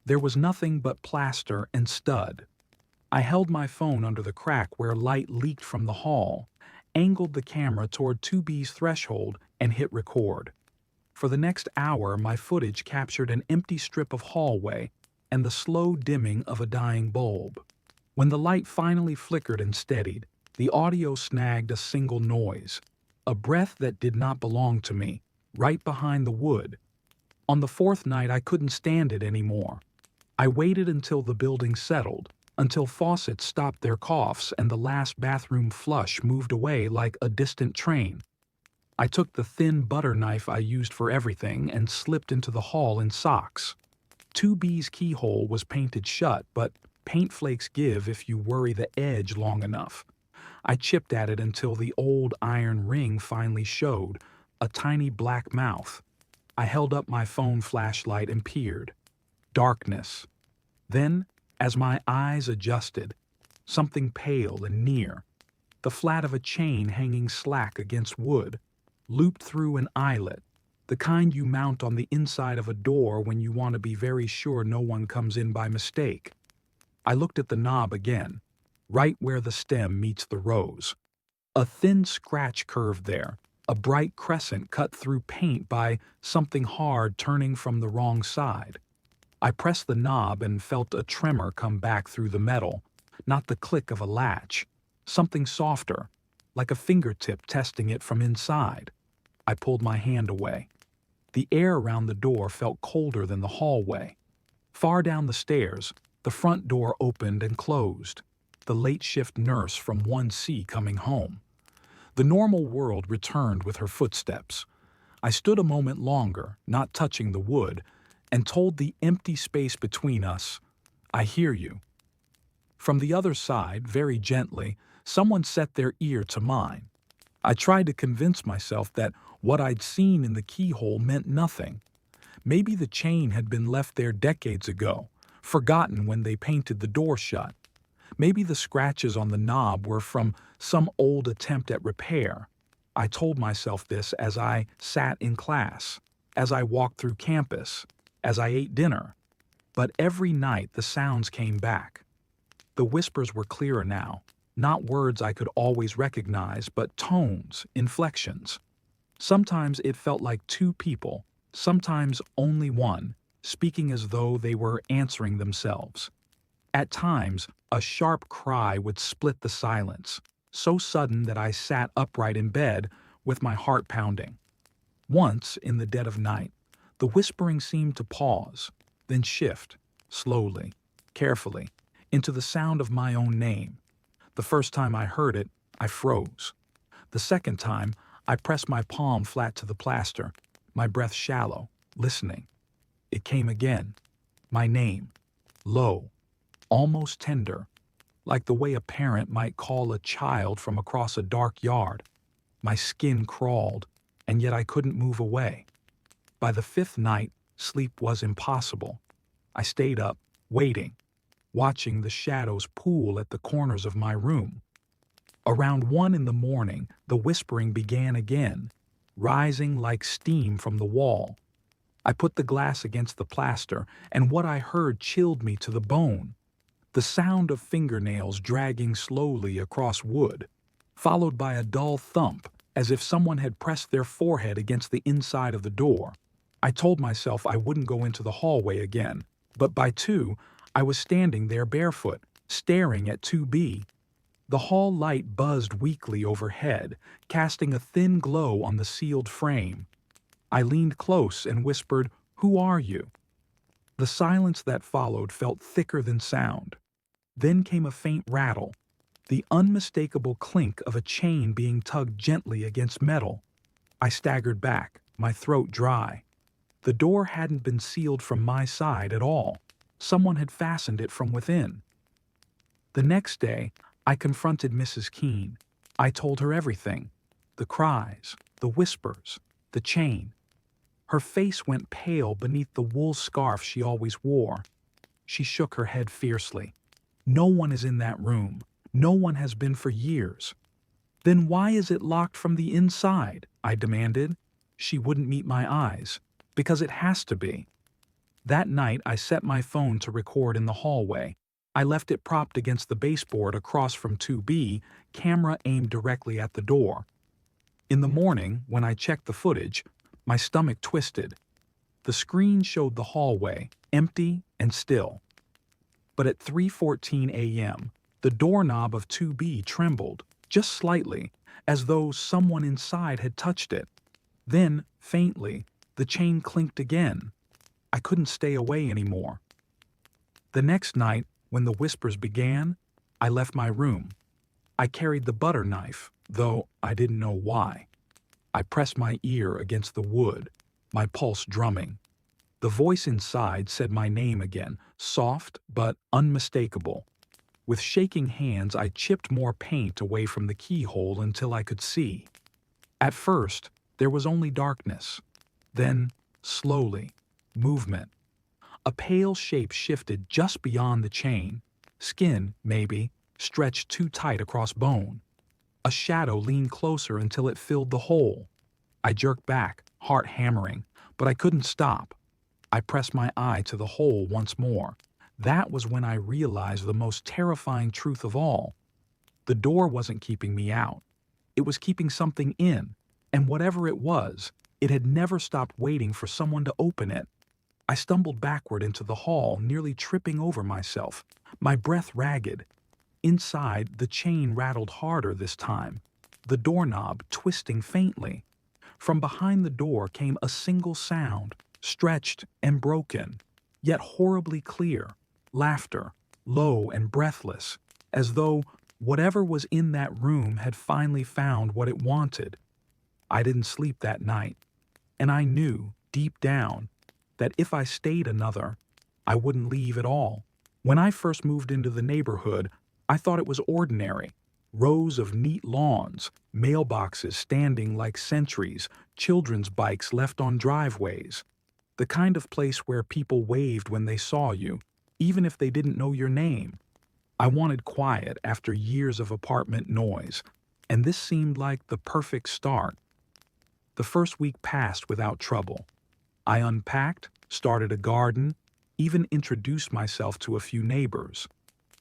There was nothing but plaster and stud. I held my phone under the crack where light leaked from the hall, angled the camera toward 2B's threshold, and hit record. For the next hour, my footage captured an empty strip of hallway and the slow dimming of a dying bulb. When the light finally flickered and steadied, the audio snagged a single noise, a breath that did not belong to me, right behind the wood. On the 4th night, I couldn't stand it anymore. I waited until the building settled, until faucets stopped their coughs and the last bathroom flush moved away like a distant train. I took the thin butter knife I used for everything and slipped into the hall in socks. 2B's keyhole was painted shut, but paint flakes give if you worry the edge long enough. I chipped at it until the old iron ring finally showed, a tiny black mouth. I held up my phone flashlight and peered. Darkness. Then, as my eyes adjusted, something pale and near. The flat of a chain hanging slack against wood, looped through an eyelet, the kind you mount on the inside of a door when you want to be very sure no one comes in by mistake. I looked at the knob again, right where the stem meets the rose. A thin scratch curved there, a bright crescent cut through paint by something hard turning from the wrong side. I pressed the knob and felt a tremor come back through the metal, not the click of a latch, something softer, like a fingertip testing it from inside. I pulled my hand away. The air around the door felt colder than the hallway. Far down the stairs, the front door opened and closed, the late shift nurse from 1C coming home. The normal world returned with her footsteps. I stood a moment longer, not touching the wood, and told the empty space between us, "I hear you." From the other side, very gently, someone set their ear to mine. I tried to convince myself that what I'd seen in the keyhole meant nothing. Maybe the chain had been left there decades ago, forgotten when they painted the door shut. Maybe the scratches on the knob were from some old attempt at repair. I told myself this as I sat in class, as I walked through campus, as I ate dinner. But every night the sounds came back. The whispers were clearer now, not words I could always recognize, but tones, inflections. Sometimes it felt like 2 people, sometimes only one, speaking as though they were answering themselves. At times, a sharp cry would split the silence, so sudden that I sat upright in bed with my heart pounding. Once, in the dead of night, the whispering seemed to pause, then shift, slowly, carefully, into the sound of my own name. The first time I heard it, I froze. The second time, I pressed my palm flat to the plaster, my breath shallow, listening. It came again. My name. Low, almost tender, like the way a parent might call a child from across a dark yard. My skin crawled, and yet I couldn't move away. By the fifth night, sleep was impossible. I stayed up, waiting, watching the shadows pool at the corners of my room. Around 1 in the morning, the whispering began again, rising like steam from the wall. I put the glass against the plaster, and what I heard chilled me to the bone. The sound of fingernails dragging slowly across wood, followed by a dull thump, as if someone had pressed their forehead against the inside of the door. I told myself I wouldn't go into the hallway again, but by 2, I was standing there barefoot, staring at 2B. The hall light buzzed weakly overhead, casting a thin glow on the sealed frame. I leaned close and whispered, "Who are you?" The silence that followed felt thicker than sound. Then came a faint rattle, the unmistakable clink of a chain being tugged gently against metal. I staggered back, my throat dry. The door hadn't been sealed from my side at all. Someone had fastened it from within. The next day, I confronted Mrs. Keene. I told her everything. The cries, the whispers, the chain. Her face went pale beneath the wool scarf she always wore. She shook her head fiercely. "No one is in that room. No one has been for years." "Then why is it locked from the inside?" I demanded. She wouldn't meet my eyes. "Because it has to be." That night, I set my phone to record in the hallway. I left it propped against the baseboard across from 2B, camera aimed directly at the door. In the morning, when I checked the footage, my stomach twisted. The screen showed the hallway, empty and still. But at 3:14 a.m., the doorknob of 2B trembled, just slightly, as though someone inside had touched it. Then, faintly, the chain clinked again. I couldn't stay away anymore. The next night, when the whispers began, I left my room. I carried the butter knife, though I didn't know why. I pressed my ear against the wood, my pulse drumming. The voice inside said my name again, soft but unmistakable. With shaking hands, I chipped more paint away from the keyhole until I could see. At first, there was only darkness. Then, slowly, movement. A pale shape shifted just beyond the chain. Skin, maybe, stretched too tight across bone. A shadow leaned closer until it filled the hole. I jerked back, heart hammering, but I couldn't stop. I pressed my eye to the hole once more. That was when I realized the most terrifying truth of all. The door wasn't keeping me out. It was keeping something in, and whatever it was, it had never stopped waiting for someone to open it. I stumbled backward into the hall, nearly tripping over myself, my breath ragged. Inside, the chain rattled harder this time, the doorknob twisting faintly. From behind the door came a single sound, stretched and broken, yet horribly clear. Laughter, low and breathless, as though whatever was in that room had finally found what it wanted. I didn't sleep that night, and I knew, deep down, that if I stayed another, I wouldn't leave at all. When I first moved into the neighborhood, I thought it was ordinary. Rows of neat lawns, mailboxes standing like sentries, children's bikes left on driveways. The kind of place where people waved when they saw you, even if they didn't know your name. I wanted quiet after years of apartment noise, and this seemed like the perfect start. The first week passed without trouble. I unpacked, started a garden, even introduced myself to a few neighbors.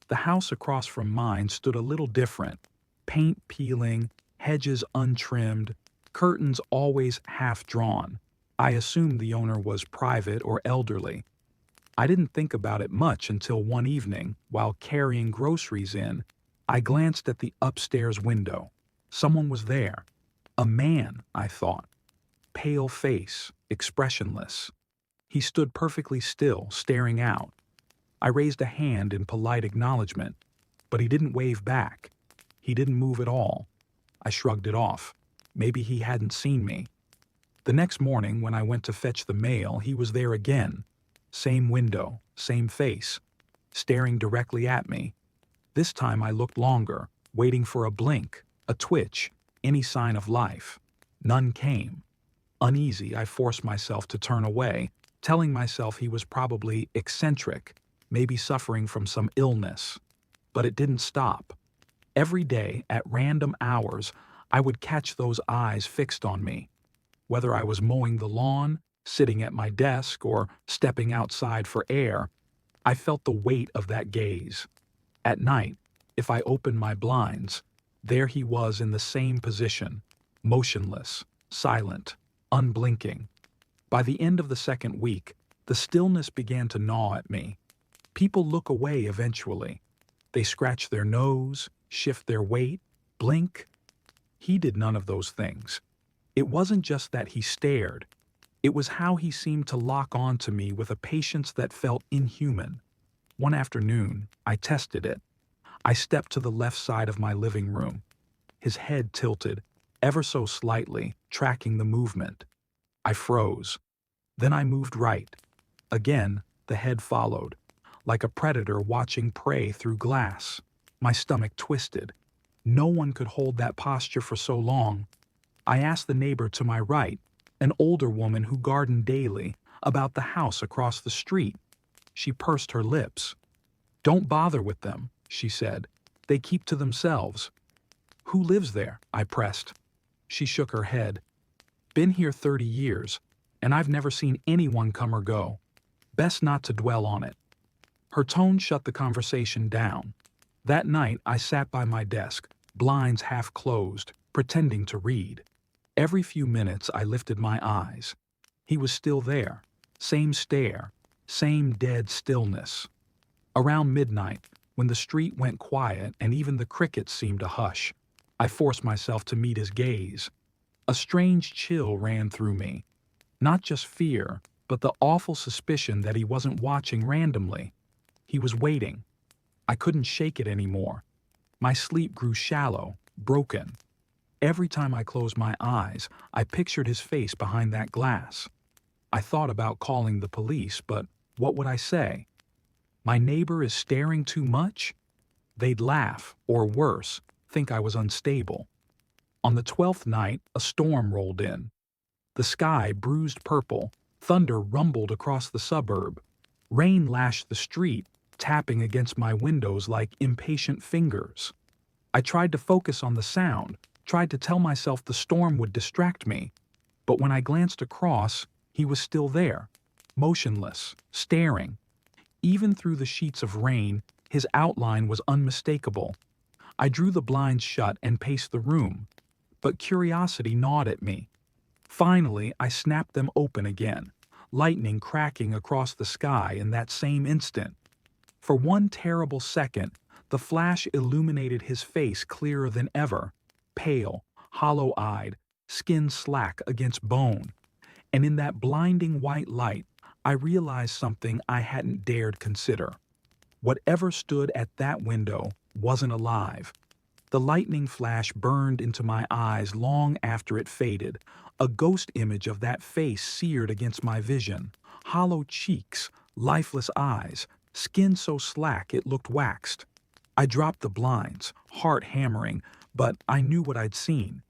The house across from mine stood a little different. Paint peeling, hedges untrimmed, curtains always half drawn. I assumed the owner was private or elderly. I didn't think about it much until one evening, while carrying groceries in, I glanced at the upstairs window. Someone was there. A man, I thought. Pale face, expressionless. He stood perfectly still, staring out. I raised a hand in polite acknowledgement, but he didn't wave back. He didn't move at all. I shrugged it off. Maybe he hadn't seen me. The next morning, when I went to fetch the mail, he was there again. Same window, same face, staring directly at me. This time I looked longer, waiting for a blink, a twitch, any sign of life. None came. Uneasy, I forced myself to turn away, telling myself he was probably eccentric, maybe suffering from some illness. But it didn't stop. Every day, at random hours, I would catch those eyes fixed on me. Whether I was mowing the lawn, sitting at my desk, or stepping outside for air, I felt the weight of that gaze. At night, if I opened my blinds, there he was in the same position, motionless, silent, unblinking. By the end of the second week, the stillness began to gnaw at me. People look away eventually. They scratch their nose, shift their weight, blink. He did none of those things. It wasn't just that he stared. It was how he seemed to lock on to me with a patience that felt inhuman. One afternoon, I tested it. I stepped to the left side of my living room. His head tilted, ever so slightly, tracking the movement. I froze. Then I moved right. Again, the head followed, like a predator watching prey through glass. My stomach twisted. No one could hold that posture for so long. I asked the neighbor to my right, an older woman who gardened daily, about the house across the street. She pursed her lips. "Don't bother with them," she said. "They keep to themselves." "Who lives there?" I pressed. She shook her head. "Been here 30 years, and I've never seen anyone come or go. Best not to dwell on it." Her tone shut the conversation down. That night, I sat by my desk, blinds half closed, pretending to read. Every few minutes, I lifted my eyes. He was still there. Same stare, same dead stillness. Around midnight, when the street went quiet and even the crickets seemed to hush, I forced myself to meet his gaze. A strange chill ran through me. Not just fear, but the awful suspicion that he wasn't watching randomly. He was waiting. I couldn't shake it anymore. My sleep grew shallow, broken. Every time I closed my eyes, I pictured his face behind that glass. I thought about calling the police, but what would I say? My neighbor is staring too much? They'd laugh, or worse, think I was unstable. On the 12th night, a storm rolled in. The sky bruised purple, thunder rumbled across the suburb. Rain lashed the street, tapping against my windows like impatient fingers. I tried to focus on the sound, tried to tell myself the storm would distract me. But when I glanced across, he was still there, motionless, staring. Even through the sheets of rain, his outline was unmistakable. I drew the blinds shut and paced the room, but curiosity gnawed at me. Finally, I snapped them open again, lightning cracking across the sky in that same instant. For one terrible second, the flash illuminated his face clearer than ever, pale, hollow-eyed, skin slack against bone. And in that blinding white light, I realized something I hadn't dared consider. Whatever stood at that window wasn't alive. The lightning flash burned into my eyes long after it faded, a ghost image of that face seared against my vision, hollow cheeks, lifeless eyes, skin so slack it looked waxed. I dropped the blinds, heart hammering, but I knew what I'd seen.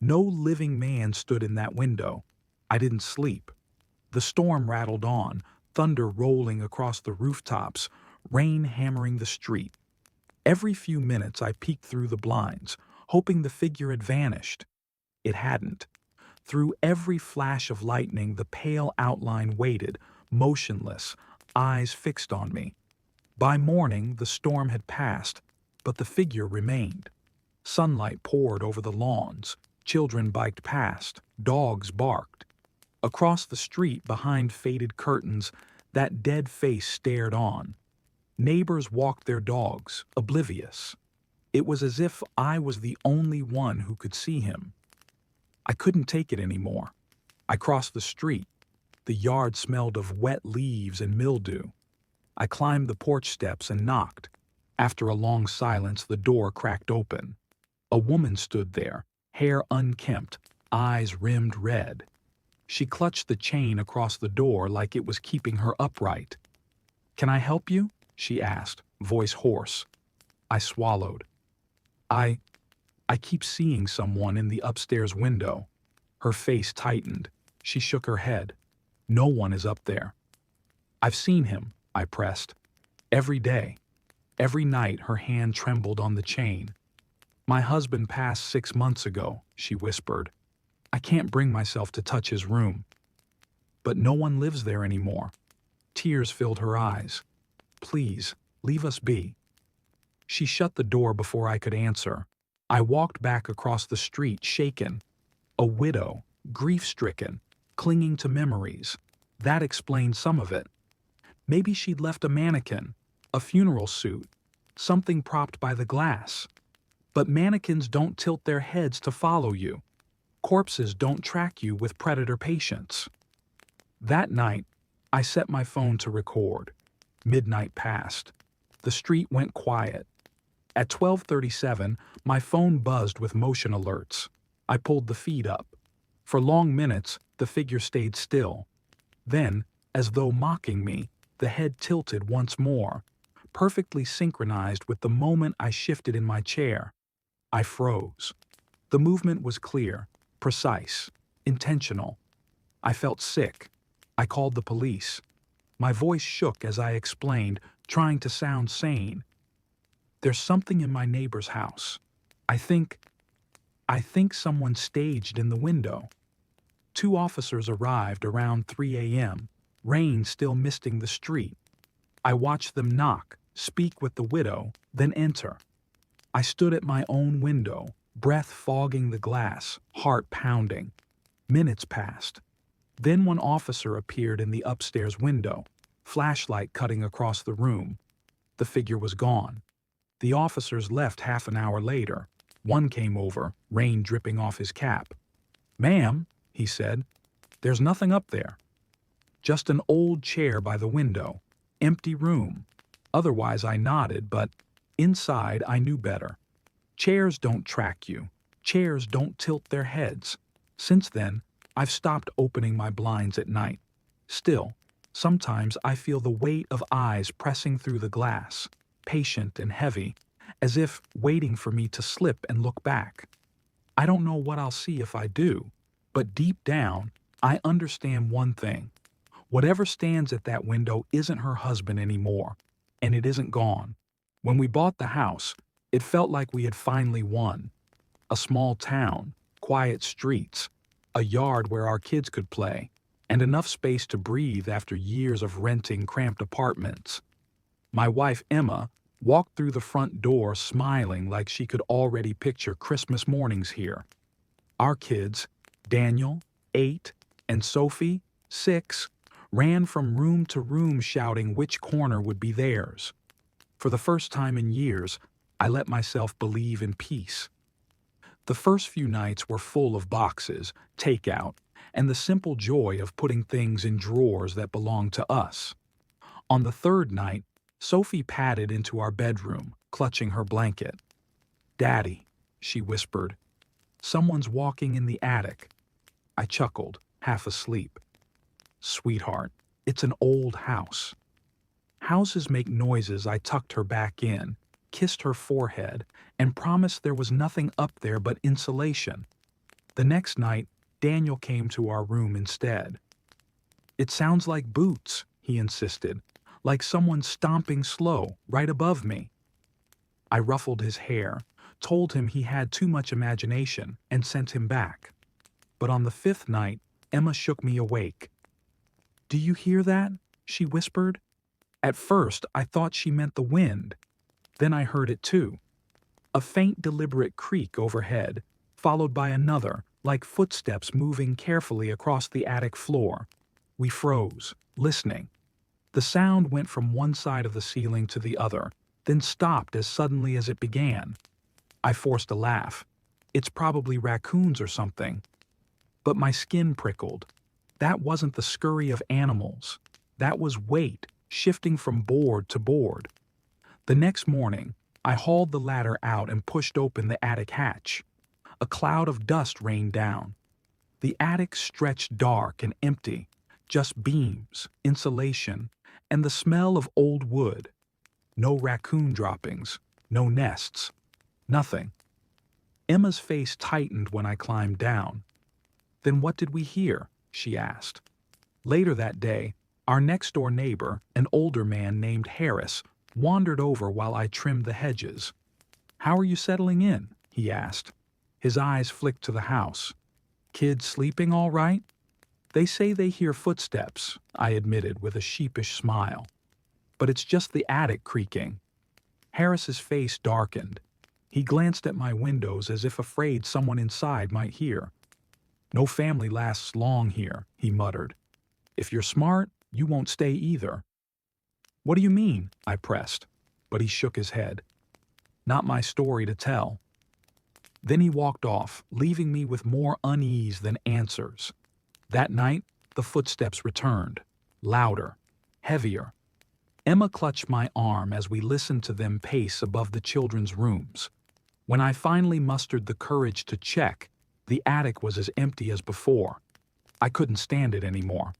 No living man stood in that window. I didn't sleep. The storm rattled on, thunder rolling across the rooftops, rain hammering the street. Every few minutes I peeked through the blinds, hoping the figure had vanished. It hadn't. Through every flash of lightning, the pale outline waited, motionless, eyes fixed on me. By morning, the storm had passed, but the figure remained. Sunlight poured over the lawns, children biked past, dogs barked. Across the street, behind faded curtains, that dead face stared on. Neighbors walked their dogs, oblivious. It was as if I was the only one who could see him. I couldn't take it anymore. I crossed the street. The yard smelled of wet leaves and mildew. I climbed the porch steps and knocked. After a long silence, the door cracked open. A woman stood there, hair unkempt, eyes rimmed red. She clutched the chain across the door like it was keeping her upright. "Can I help you?" she asked, voice hoarse. I swallowed. I keep seeing someone in the upstairs window." Her face tightened. She shook her head. "No one is up there." "I've seen him," I pressed. "Every day. Every night." Her hand trembled on the chain. "My husband passed 6 months ago," she whispered. "I can't bring myself to touch his room." "But no one lives there anymore." Tears filled her eyes. "Please, leave us be." She shut the door before I could answer. I walked back across the street, shaken. A widow, grief-stricken, clinging to memories. That explained some of it. Maybe she'd left a mannequin, a funeral suit, something propped by the glass. But mannequins don't tilt their heads to follow you. Corpses don't track you with predator patience. That night, I set my phone to record. Midnight passed. The street went quiet. At 12:37, my phone buzzed with motion alerts. I pulled the feed up. For long minutes, the figure stayed still. Then, as though mocking me, the head tilted once more, perfectly synchronized with the moment I shifted in my chair. I froze. The movement was clear, precise, intentional. I felt sick. I called the police. My voice shook as I explained, trying to sound sane. "There's something in my neighbor's house. I think someone staged in the window." 2 officers arrived around 3 a.m., rain still misting the street. I watched them knock, speak with the widow, then enter. I stood at my own window, breath fogging the glass, heart pounding. Minutes passed. Then one officer appeared in the upstairs window, flashlight cutting across the room. The figure was gone. The officers left half an hour later. One came over, rain dripping off his cap. "Ma'am," he said, "there's nothing up there. Just an old chair by the window. Empty room." Otherwise I nodded, but inside I knew better. Chairs don't track you. Chairs don't tilt their heads. Since then, I've stopped opening my blinds at night. Still, sometimes I feel the weight of eyes pressing through the glass, patient and heavy, as if waiting for me to slip and look back. I don't know what I'll see if I do, but deep down, I understand one thing. Whatever stands at that window isn't her husband anymore, and it isn't gone. When we bought the house, it felt like we had finally won. A small town, quiet streets, a yard where our kids could play, and enough space to breathe after years of renting cramped apartments. My wife, Emma, walked through the front door smiling like she could already picture Christmas mornings here. Our kids, Daniel, 8, and Sophie, 6, ran from room to room shouting which corner would be theirs. For the first time in years, I let myself believe in peace. The first few nights were full of boxes, takeout, and the simple joy of putting things in drawers that belonged to us. On the third night, Sophie padded into our bedroom, clutching her blanket. "Daddy," she whispered, "someone's walking in the attic." I chuckled, half asleep. "Sweetheart, it's an old house." Houses make noises. I tucked her back in, kissed her forehead, and promised there was nothing up there but insulation. The next night, Daniel came to our room instead. "It sounds like boots," he insisted, "like someone stomping slow, right above me." I ruffled his hair, told him he had too much imagination, and sent him back. But on the 5th night, Emma shook me awake. "Do you hear that?" she whispered. At first, I thought she meant the wind. Then I heard it too. A faint, deliberate creak overhead, followed by another, like footsteps moving carefully across the attic floor. We froze, listening. The sound went from one side of the ceiling to the other, then stopped as suddenly as it began. I forced a laugh. It's probably raccoons or something. But my skin prickled. That wasn't the scurry of animals. That was weight shifting from board to board. The next morning, I hauled the ladder out and pushed open the attic hatch. A cloud of dust rained down. The attic stretched dark and empty, just beams, insulation, and the smell of old wood. No raccoon droppings, no nests, nothing. Emma's face tightened when I climbed down. "Then what did we hear?" she asked. Later that day, our next-door neighbor, an older man named Harris, wandered over while I trimmed the hedges. "How are you settling in?" he asked. His eyes flicked to the house. "Kids sleeping all right?" "They say they hear footsteps," I admitted with a sheepish smile. "But it's just the attic creaking." Harris's face darkened. He glanced at my windows as if afraid someone inside might hear. "No family lasts long here," he muttered. "If you're smart, you won't stay either." "What do you mean?" I pressed, but he shook his head. "Not my story to tell." Then he walked off, leaving me with more unease than answers. That night, the footsteps returned, louder, heavier. Emma clutched my arm as we listened to them pace above the children's rooms. When I finally mustered the courage to check, the attic was as empty as before. I couldn't stand it anymore.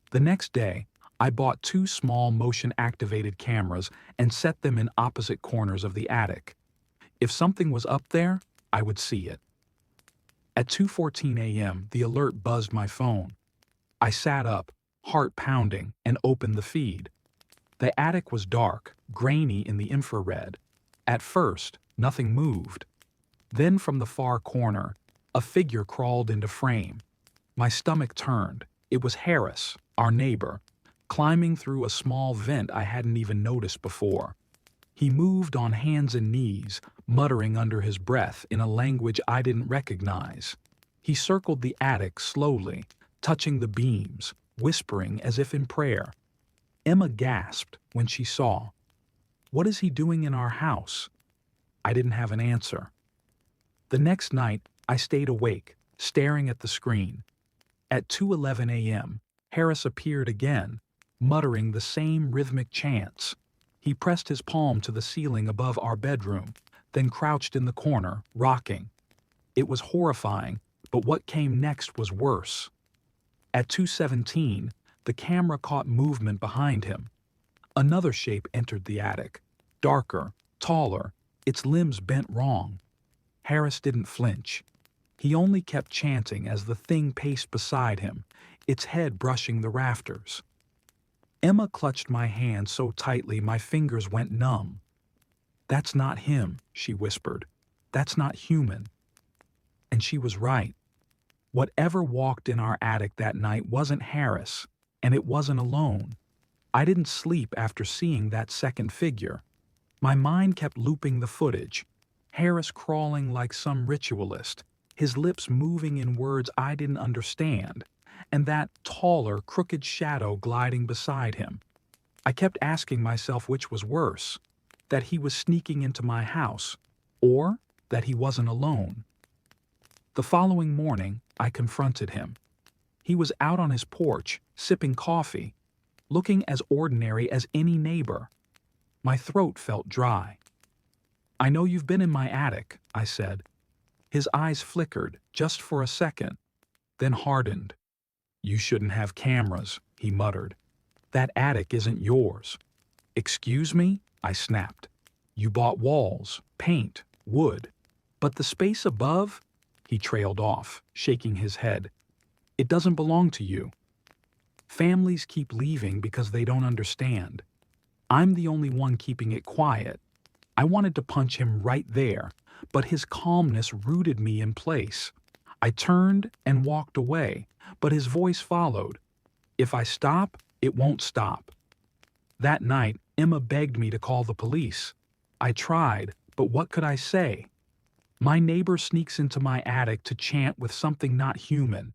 The next day, I bought 2 small motion-activated cameras and set them in opposite corners of the attic. If something was up there, I would see it. At 2:14 a.m., the alert buzzed my phone. I sat up, heart pounding, and opened the feed. The attic was dark, grainy in the infrared. At first, nothing moved. Then from the far corner, a figure crawled into frame. My stomach turned. It was Harris, our neighbor, climbing through a small vent I hadn't even noticed before. He moved on hands and knees, muttering under his breath in a language I didn't recognize. He circled the attic slowly, touching the beams, whispering as if in prayer. Emma gasped when she saw. "What is he doing in our house?" I didn't have an answer. The next night, I stayed awake, staring at the screen. At 2:11 a.m., Harris appeared again, muttering the same rhythmic chants. He pressed his palm to the ceiling above our bedroom, then crouched in the corner, rocking. It was horrifying, but what came next was worse. At 2:17, the camera caught movement behind him. Another shape entered the attic, darker, taller, its limbs bent wrong. Harris didn't flinch. He only kept chanting as the thing paced beside him, its head brushing the rafters. Emma clutched my hand so tightly my fingers went numb. "That's not him," she whispered. "That's not human." And she was right. Whatever walked in our attic that night wasn't Harris, and it wasn't alone. I didn't sleep after seeing that second figure. My mind kept looping the footage. Harris crawling like some ritualist, his lips moving in words I didn't understand, and that taller, crooked shadow gliding beside him. I kept asking myself which was worse, that he was sneaking into my house, or that he wasn't alone. The following morning, I confronted him. He was out on his porch, sipping coffee, looking as ordinary as any neighbor. My throat felt dry. "I know you've been in my attic," I said. His eyes flickered, just for a second, then hardened. "You shouldn't have cameras," he muttered. "That attic isn't yours." "Excuse me?" I snapped. "You bought walls, paint, wood. But the space above?" He trailed off, shaking his head. "It doesn't belong to you." Families keep leaving because they don't understand. I'm the only one keeping it quiet. I wanted to punch him right there, but his calmness rooted me in place. I turned and walked away, but his voice followed. "If I stop, it won't stop." That night, Emma begged me to call the police. I tried, but what could I say? My neighbor sneaks into my attic to chant with something not human.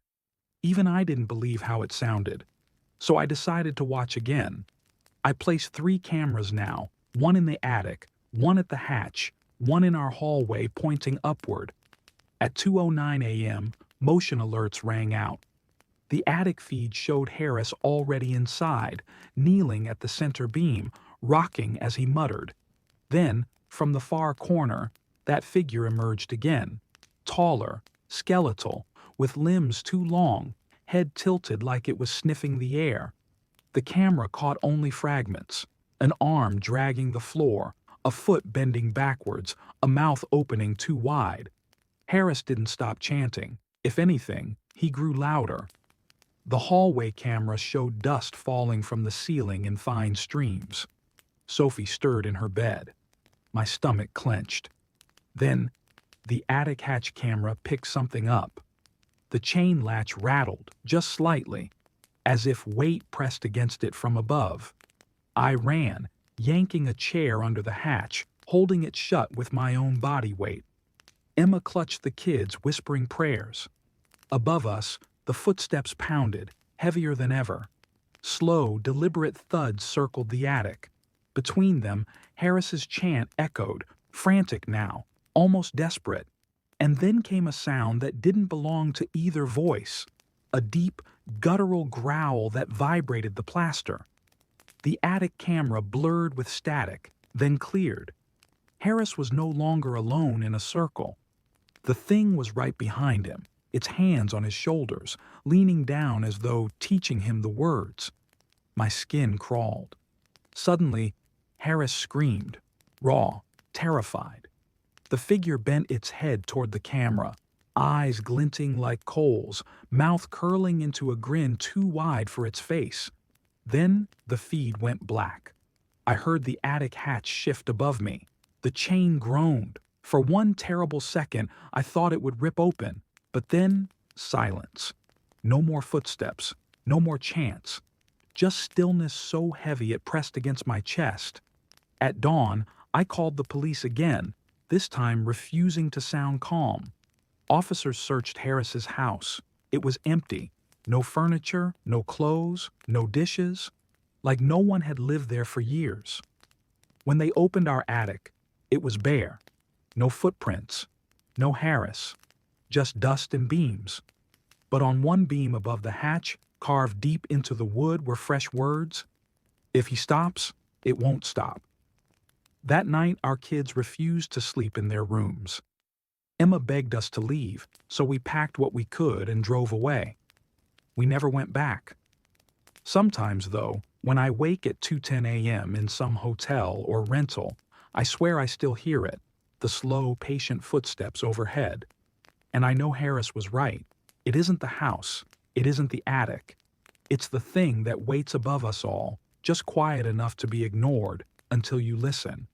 Even I didn't believe how it sounded. So I decided to watch again. I placed 3 cameras now, one in the attic, one at the hatch, one in our hallway pointing upward. At 2:09 a.m., motion alerts rang out. The attic feed showed Harris already inside, kneeling at the center beam, rocking as he muttered. Then, from the far corner, that figure emerged again, taller, skeletal, with limbs too long, head tilted like it was sniffing the air. The camera caught only fragments, an arm dragging the floor, a foot bending backwards, a mouth opening too wide. Harris didn't stop chanting. If anything, he grew louder. The hallway camera showed dust falling from the ceiling in fine streams. Sophie stirred in her bed. My stomach clenched. Then, the attic hatch camera picked something up. The chain latch rattled, just slightly, as if weight pressed against it from above. I ran, yanking a chair under the hatch, holding it shut with my own body weight. Emma clutched the kids, whispering prayers. Above us, the footsteps pounded, heavier than ever. Slow, deliberate thuds circled the attic. Between them, Harris's chant echoed, frantic now, almost desperate. And then came a sound that didn't belong to either voice, a deep, guttural growl that vibrated the plaster. The attic camera blurred with static, then cleared. Harris was no longer alone in a circle. The thing was right behind him, its hands on his shoulders, leaning down as though teaching him the words. My skin crawled. Suddenly, Harris screamed, raw, terrified. The figure bent its head toward the camera, eyes glinting like coals, mouth curling into a grin too wide for its face. Then the feed went black. I heard the attic hatch shift above me. The chain groaned. For one terrible second, I thought it would rip open. But then, silence. No more footsteps. No more chants. Just stillness so heavy it pressed against my chest. At dawn, I called the police again, this time refusing to sound calm. Officers searched Harris's house. It was empty. No furniture, no clothes, no dishes. Like no one had lived there for years. When they opened our attic, it was bare. No footprints. No Harris. Just dust and beams. But on one beam above the hatch, carved deep into the wood, were fresh words. If he stops, it won't stop. That night, our kids refused to sleep in their rooms. Emma begged us to leave, so we packed what we could and drove away. We never went back. Sometimes, though, when I wake at 2:10 a.m. in some hotel or rental, I swear I still hear it, the slow, patient footsteps overhead. And I know Harris was right. It isn't the house. It isn't the attic. It's the thing that waits above us all, just quiet enough to be ignored until you listen.